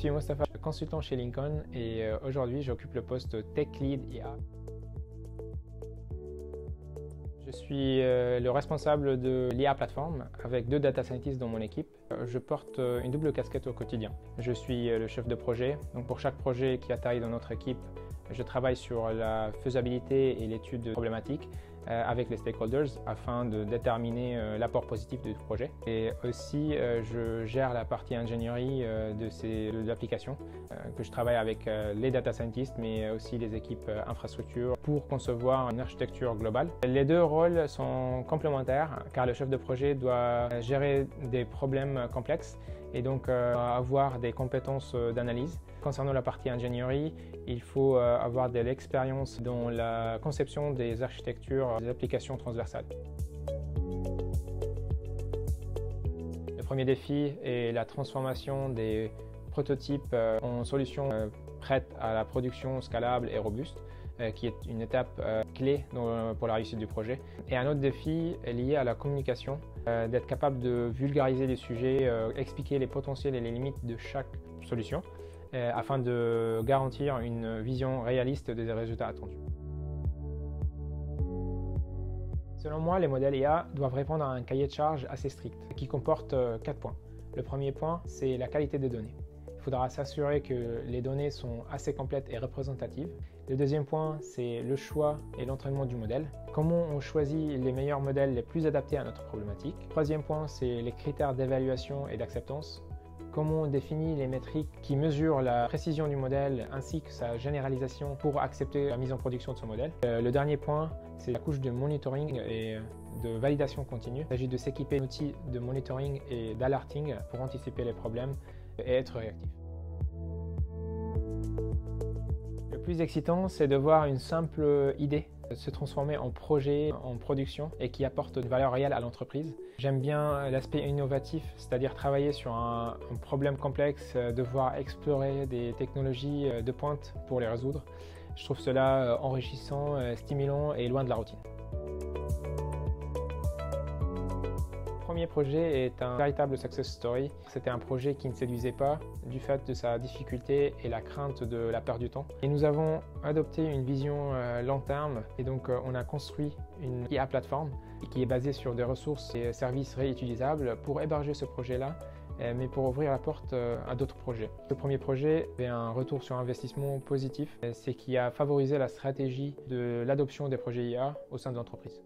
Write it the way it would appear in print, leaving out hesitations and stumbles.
suis Mostafa, consultant chez Lincoln et aujourd'hui j'occupe le poste Tech Lead IA. Je suis le responsable de l'IA Platform avec 2 data scientists dans mon équipe. Je porte une double casquette au quotidien. Je suis le chef de projet, donc pour chaque projet qui atterrit dans notre équipe, je travaille sur la faisabilité et l'étude problématique avec les stakeholders afin de déterminer l'apport positif du projet. Et aussi, je gère la partie ingénierie de l'application, que je travaille avec les data scientists, mais aussi les équipes infrastructure pour concevoir une architecture globale. Les 2 rôles sont complémentaires car le chef de projet doit gérer des problèmes complexes et donc avoir des compétences d'analyse. Concernant la partie ingénierie, il faut avoir de l'expérience dans la conception des architectures des applications transversales. Le premier défi est la transformation des prototypes en solutions prêtes à la production scalable et robuste, qui est une étape clé pour la réussite du projet. Et un autre défi est lié à la communication, d'être capable de vulgariser les sujets, expliquer les potentiels et les limites de chaque solution, afin de garantir une vision réaliste des résultats attendus. Selon moi, les modèles IA doivent répondre à un cahier de charges assez strict qui comporte 4 points. Le premier point, c'est la qualité des données. Il faudra s'assurer que les données sont assez complètes et représentatives. Le deuxième point, c'est le choix et l'entraînement du modèle. Comment on choisit les meilleurs modèles les plus adaptés à notre problématique. Le troisième point, c'est les critères d'évaluation et d'acceptance. Comment on définit les métriques qui mesurent la précision du modèle ainsi que sa généralisation pour accepter la mise en production de ce modèle. Le dernier point, c'est la couche de monitoring et de validation continue. Il s'agit de s'équiper d'outils de monitoring et d'alerting pour anticiper les problèmes et être réactif. Le plus excitant, c'est de voir une simple idée se transformer en projet, en production et qui apporte de valeur réelle à l'entreprise. J'aime bien l'aspect innovatif, c'est-à-dire travailler sur un problème complexe, devoir explorer des technologies de pointe pour les résoudre. Je trouve cela enrichissant, stimulant et loin de la routine. Le premier projet est un véritable success story. C'était un projet qui ne séduisait pas du fait de sa difficulté et la crainte de la perte du temps. Et nous avons adopté une vision long terme et donc on a construit une IA plateforme qui est basée sur des ressources et services réutilisables pour héberger ce projet-là, mais pour ouvrir la porte à d'autres projets. Le premier projet est un retour sur investissement positif, c'est qui a favorisé la stratégie de l'adoption des projets IA au sein de l'entreprise.